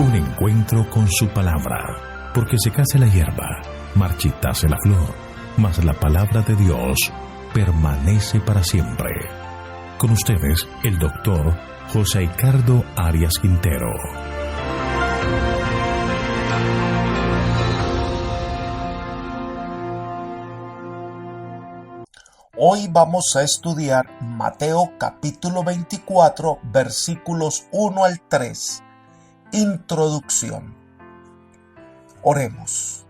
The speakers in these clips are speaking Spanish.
Un encuentro con su palabra, porque secase la hierba, marchitase la flor, mas la palabra de Dios permanece para siempre. Con ustedes, el doctor José Ricardo Arias Quintero. Hoy vamos a estudiar Mateo capítulo 24, versículos 1 al 3. Introducción. Oremos.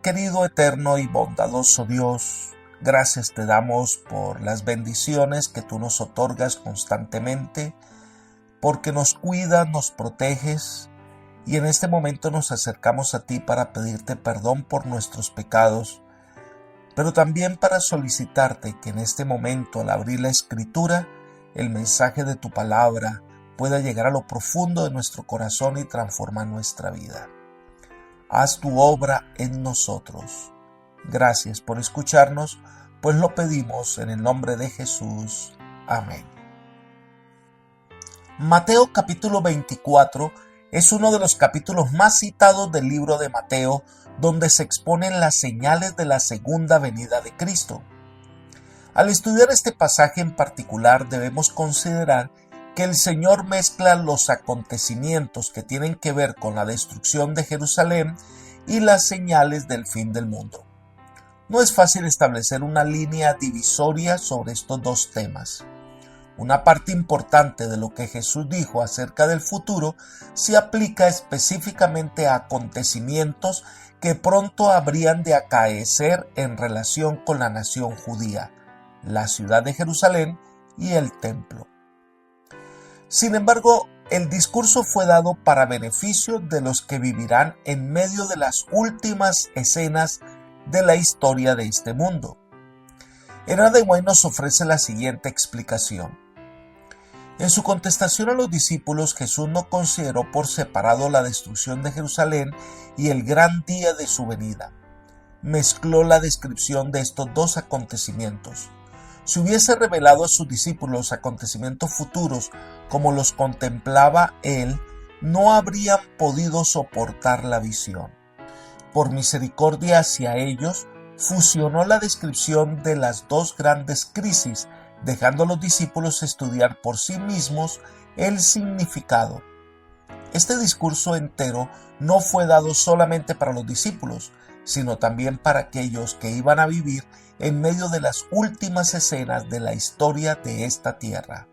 Querido, eterno y bondadoso Dios, gracias te damos por las bendiciones que tú nos otorgas constantemente, porque nos cuidas, nos proteges, y en este momento nos acercamos a ti para pedirte perdón por nuestros pecados, pero también para solicitarte que en este momento, al abrir la Escritura, el mensaje de tu palabra pueda llegar a lo profundo de nuestro corazón y transformar nuestra vida. Haz tu obra en nosotros. Gracias por escucharnos, pues lo pedimos en el nombre de Jesús. Amén. Mateo capítulo 24 es uno de los capítulos más citados del libro de Mateo, donde se exponen las señales de la segunda venida de Cristo. Al estudiar este pasaje en particular, debemos considerar que el Señor mezcla los acontecimientos que tienen que ver con la destrucción de Jerusalén y las señales del fin del mundo. No es fácil establecer una línea divisoria sobre estos dos temas. Una parte importante de lo que Jesús dijo acerca del futuro se aplica específicamente a acontecimientos que pronto habrían de acaecer en relación con la nación judía, la ciudad de Jerusalén y el templo. Sin embargo, el discurso fue dado para beneficio de los que vivirán en medio de las últimas escenas de la historia de este mundo. Ellen G. White nos ofrece la siguiente explicación. En su contestación a los discípulos, Jesús no consideró por separado la destrucción de Jerusalén y el gran día de su venida. Mezcló la descripción de estos dos acontecimientos. Si hubiese revelado a sus discípulos acontecimientos futuros como los contemplaba él, no habrían podido soportar la visión. Por misericordia hacia ellos, fusionó la descripción de las dos grandes crisis, dejando a los discípulos estudiar por sí mismos el significado. Este discurso entero no fue dado solamente para los discípulos, sino también para aquellos que iban a vivir en medio de las últimas escenas de la historia de esta tierra.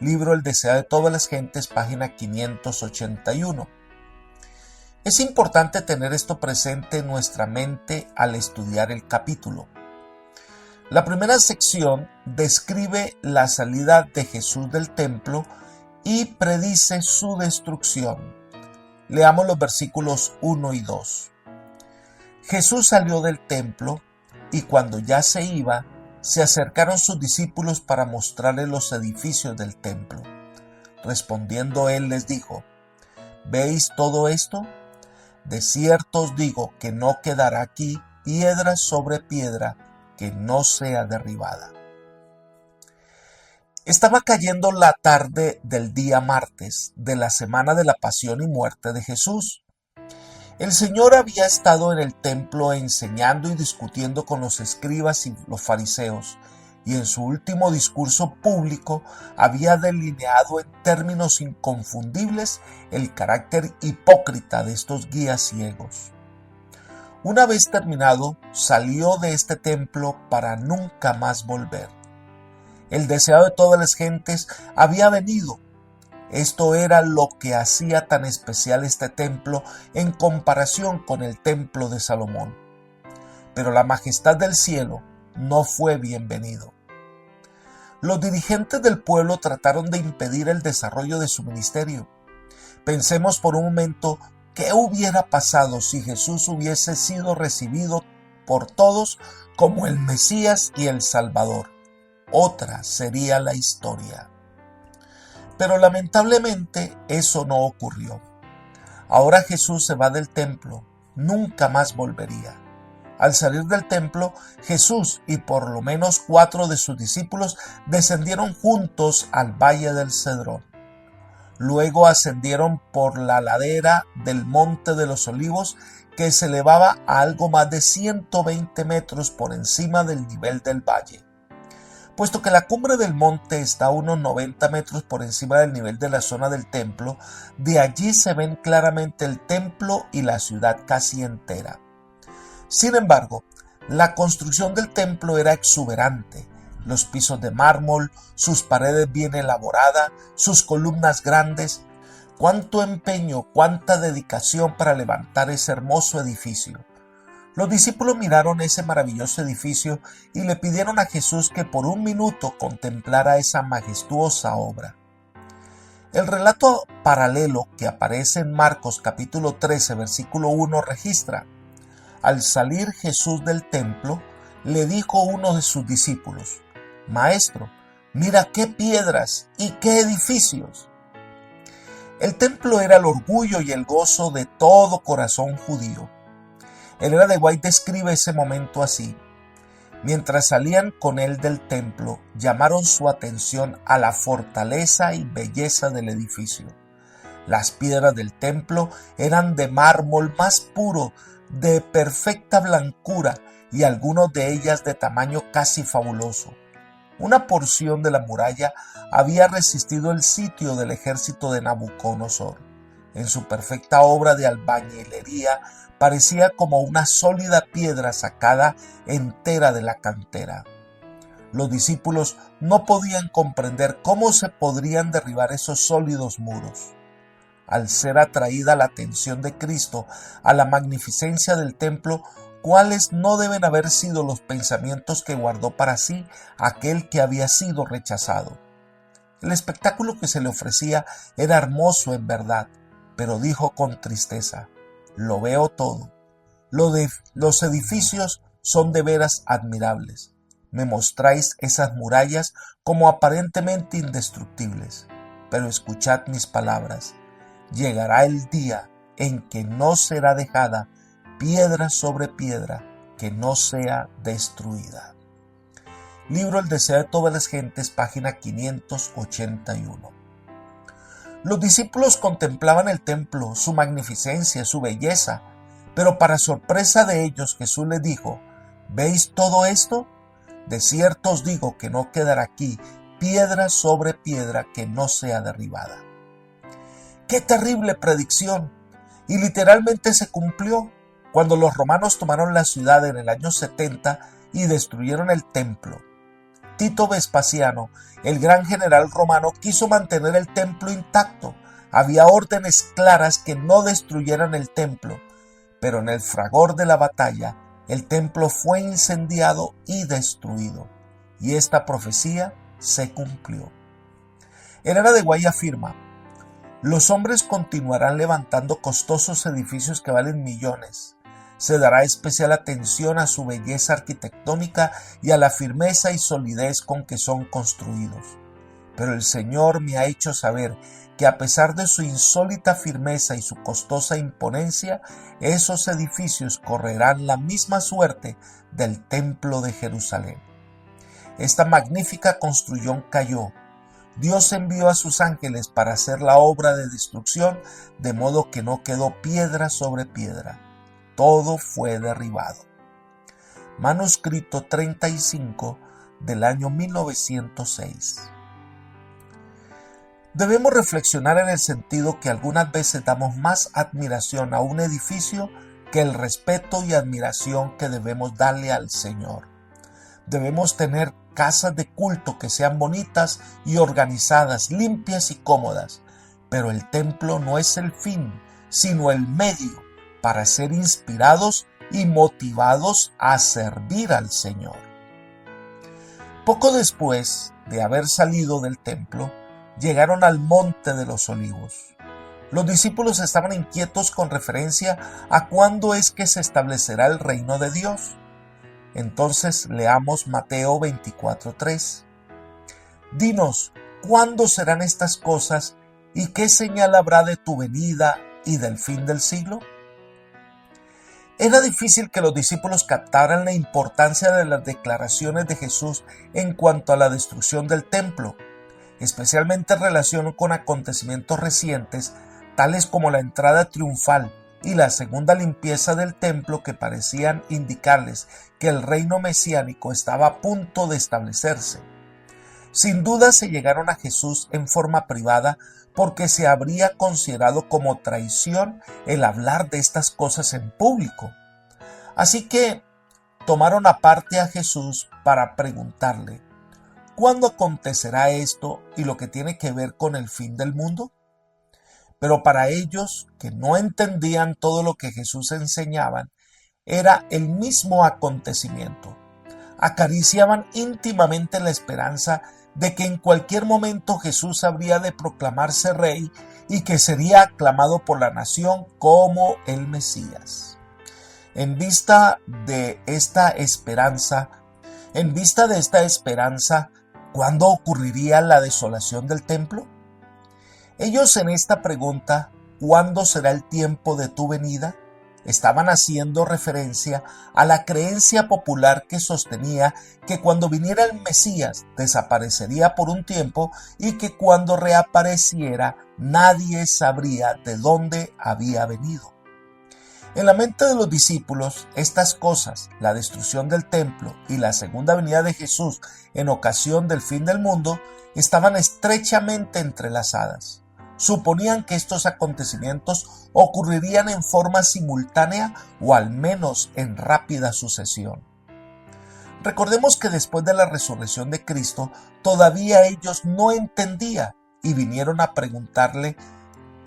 Libro El deseo de todas las gentes, página 581. Es importante tener esto presente en nuestra mente al estudiar el capítulo. La primera sección describe la salida de Jesús del templo y predice su destrucción. Leamos los versículos 1 y 2. Jesús salió del templo y cuando ya se iba, se acercaron sus discípulos para mostrarle los edificios del templo. Respondiendo él les dijo: ¿Veis todo esto? De cierto os digo que no quedará aquí piedra sobre piedra que no sea derribada. Estaba cayendo la tarde del día martes de la semana de la pasión y muerte de Jesús. El Señor había estado en el templo enseñando y discutiendo con los escribas y los fariseos, y en su último discurso público había delineado en términos inconfundibles el carácter hipócrita de estos guías ciegos. Una vez terminado, salió de este templo para nunca más volver. El deseado de todas las gentes había venido. Esto era lo que hacía tan especial este templo en comparación con el templo de Salomón. Pero la majestad del cielo no fue bienvenido. Los dirigentes del pueblo trataron de impedir el desarrollo de su ministerio. Pensemos por un momento qué hubiera pasado si Jesús hubiese sido recibido por todos como el Mesías y el Salvador. Otra sería la historia. Pero lamentablemente eso no ocurrió. Ahora Jesús se va del templo, nunca más volvería. Al salir del templo, Jesús y por lo menos 4 de sus discípulos descendieron juntos al valle del Cedrón. Luego ascendieron por la ladera del Monte de los Olivos, que se elevaba a algo más de 120 metros por encima del nivel del valle. Puesto que la cumbre del monte está a unos 90 metros por encima del nivel de la zona del templo, de allí se ven claramente el templo y la ciudad casi entera. Sin embargo, la construcción del templo era exuberante. Los pisos de mármol, sus paredes bien elaboradas, sus columnas grandes. Cuánto empeño, cuánta dedicación para levantar ese hermoso edificio. Los discípulos miraron ese maravilloso edificio y le pidieron a Jesús que por un minuto contemplara esa majestuosa obra. El relato paralelo que aparece en Marcos capítulo 13, versículo 1 registra: al salir Jesús del templo, le dijo uno de sus discípulos: Maestro, mira qué piedras y qué edificios. El templo era el orgullo y el gozo de todo corazón judío. Elena de White describe ese momento así: mientras salían con él del templo, llamaron su atención a la fortaleza y belleza del edificio. Las piedras del templo eran de mármol más puro, de perfecta blancura, y algunas de ellas de tamaño casi fabuloso. Una porción de la muralla había resistido el sitio del ejército de Nabucodonosor. En su perfecta obra de albañilería parecía como una sólida piedra sacada entera de la cantera. Los discípulos no podían comprender cómo se podrían derribar esos sólidos muros. Al ser atraída la atención de Cristo a la magnificencia del templo, ¿cuáles no deben haber sido los pensamientos que guardó para sí aquel que había sido rechazado? El espectáculo que se le ofrecía era hermoso en verdad, pero dijo con tristeza: lo veo todo. Los edificios son de veras admirables. Me mostráis esas murallas como aparentemente indestructibles. Pero escuchad mis palabras. Llegará el día en que no será dejada piedra sobre piedra que no sea destruida. Libro El deseo de todas las gentes, página 581. Los discípulos contemplaban el templo, su magnificencia, su belleza, pero para sorpresa de ellos Jesús les dijo: ¿veis todo esto? De cierto os digo que no quedará aquí piedra sobre piedra que no sea derribada. ¡Qué terrible predicción! Y literalmente se cumplió cuando los romanos tomaron la ciudad en el año 70 y destruyeron el templo. Tito Vespasiano, el gran general romano, quiso mantener el templo intacto. Había órdenes claras que no destruyeran el templo, pero en el fragor de la batalla, el templo fue incendiado y destruido, y esta profecía se cumplió. Elena de White afirma: los hombres continuarán levantando costosos edificios que valen millones. Se dará especial atención a su belleza arquitectónica y a la firmeza y solidez con que son construidos. Pero el Señor me ha hecho saber que a pesar de su insólita firmeza y su costosa imponencia, esos edificios correrán la misma suerte del templo de Jerusalén. Esta magnífica construcción cayó. Dios envió a sus ángeles para hacer la obra de destrucción, de modo que no quedó piedra sobre piedra. Todo fue derribado. Manuscrito 35 del año 1906. Debemos reflexionar en el sentido que algunas veces damos más admiración a un edificio que el respeto y admiración que debemos darle al Señor. Debemos tener casas de culto que sean bonitas y organizadas, limpias y cómodas, pero el templo no es el fin, sino el medio para ser inspirados y motivados a servir al Señor. Poco después de haber salido del templo, llegaron al Monte de los Olivos. Los discípulos estaban inquietos con referencia a cuándo es que se establecerá el reino de Dios. Entonces leamos Mateo 24:3. Dinos, ¿cuándo serán estas cosas y qué señal habrá de tu venida y del fin del siglo? Era difícil que los discípulos captaran la importancia de las declaraciones de Jesús en cuanto a la destrucción del templo. especialmente en relación con acontecimientos recientes, tales como la entrada triunfal y la segunda limpieza del templo, que parecían indicarles que el reino mesiánico estaba a punto de establecerse. Sin duda se llegaron a Jesús en forma privada porque se habría considerado como traición el hablar de estas cosas en público. Así que tomaron aparte a Jesús para preguntarle: ¿cuándo acontecerá esto y lo que tiene que ver con el fin del mundo? Pero para ellos, que no entendían todo lo que Jesús enseñaba, era el mismo acontecimiento. Acariciaban íntimamente la esperanza de que en cualquier momento Jesús habría de proclamarse rey y que sería aclamado por la nación como el Mesías. En vista de esta esperanza, ¿cuándo ocurriría la desolación del templo? Ellos en esta pregunta, ¿cuándo será el tiempo de tu venida?, estaban haciendo referencia a la creencia popular que sostenía que cuando viniera el Mesías desaparecería por un tiempo y que cuando reapareciera nadie sabría de dónde había venido. En la mente de los discípulos, estas cosas, la destrucción del templo y la segunda venida de Jesús en ocasión del fin del mundo, estaban estrechamente entrelazadas. Suponían que estos acontecimientos ocurrirían en forma simultánea o al menos en rápida sucesión. Recordemos que después de la resurrección de Cristo, todavía ellos no entendían y vinieron a preguntarle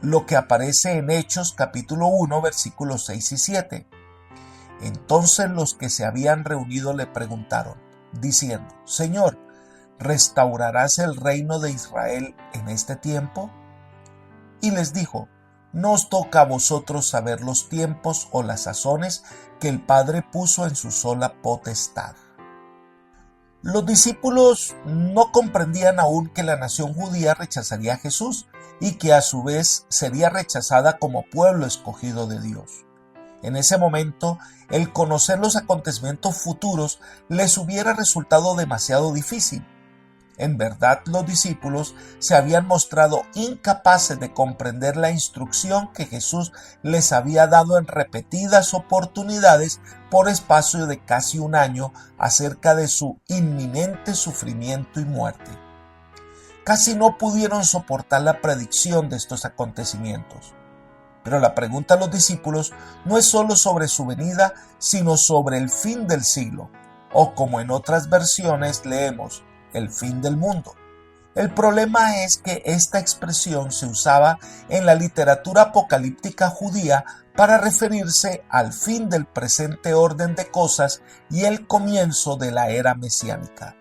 lo que aparece en Hechos capítulo 1 versículos 6 y 7. Entonces los que se habían reunido le preguntaron, diciendo: Señor, ¿restaurarás el reino de Israel en este tiempo? Y les dijo: no os toca a vosotros saber los tiempos o las sazones que el Padre puso en su sola potestad. Los discípulos no comprendían aún que la nación judía rechazaría a Jesús y que a su vez sería rechazada como pueblo escogido de Dios. En ese momento, el conocer los acontecimientos futuros les hubiera resultado demasiado difícil. En verdad, los discípulos se habían mostrado incapaces de comprender la instrucción que Jesús les había dado en repetidas oportunidades por espacio de casi un año acerca de su inminente sufrimiento y muerte. Casi no pudieron soportar la predicción de estos acontecimientos. Pero la pregunta a los discípulos no es solo sobre su venida, sino sobre el fin del siglo, o como en otras versiones leemos, el fin del mundo. El problema es que esta expresión se usaba en la literatura apocalíptica judía para referirse al fin del presente orden de cosas y el comienzo de la era mesiánica.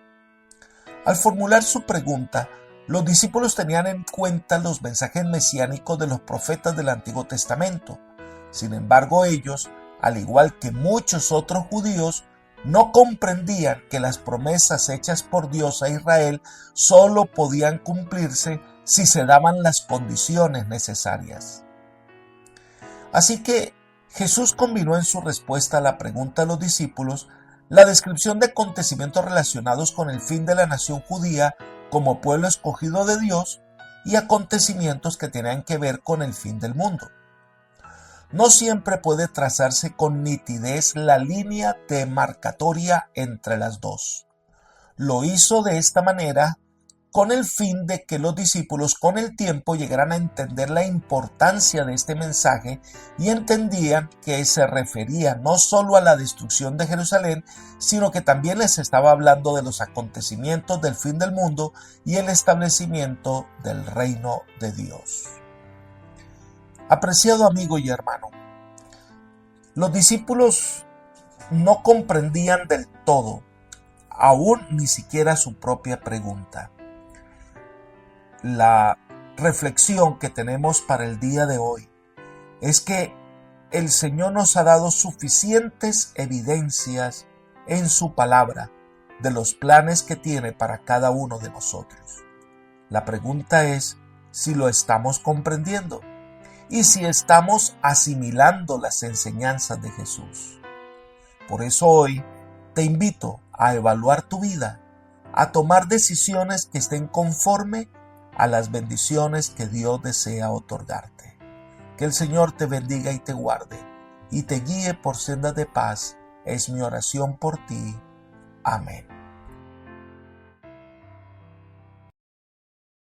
Al formular su pregunta, los discípulos tenían en cuenta los mensajes mesiánicos de los profetas del Antiguo Testamento. Sin embargo, ellos, al igual que muchos otros judíos, no comprendían que las promesas hechas por Dios a Israel solo podían cumplirse si se daban las condiciones necesarias. Así que Jesús combinó en su respuesta a la pregunta de los discípulos la descripción de acontecimientos relacionados con el fin de la nación judía como pueblo escogido de Dios y acontecimientos que tenían que ver con el fin del mundo. No siempre puede trazarse con nitidez la línea demarcatoria entre las dos. Lo hizo de esta manera con el fin de que los discípulos con el tiempo llegaran a entender la importancia de este mensaje y entendían que se refería no solo a la destrucción de Jerusalén, sino que también les estaba hablando de los acontecimientos del fin del mundo y el establecimiento del reino de Dios. Apreciado amigo y hermano, los discípulos no comprendían del todo, aún ni siquiera su propia pregunta. La reflexión que tenemos para el día de hoy es que el Señor nos ha dado suficientes evidencias en su palabra de los planes que tiene para cada uno de nosotros. La pregunta es si lo estamos comprendiendo y si estamos asimilando las enseñanzas de Jesús. Por eso hoy te invito a evaluar tu vida, a tomar decisiones que estén conforme a las bendiciones que Dios desea otorgarte. Que el Señor te bendiga y te guarde, y te guíe por sendas de paz, es mi oración por ti. Amén.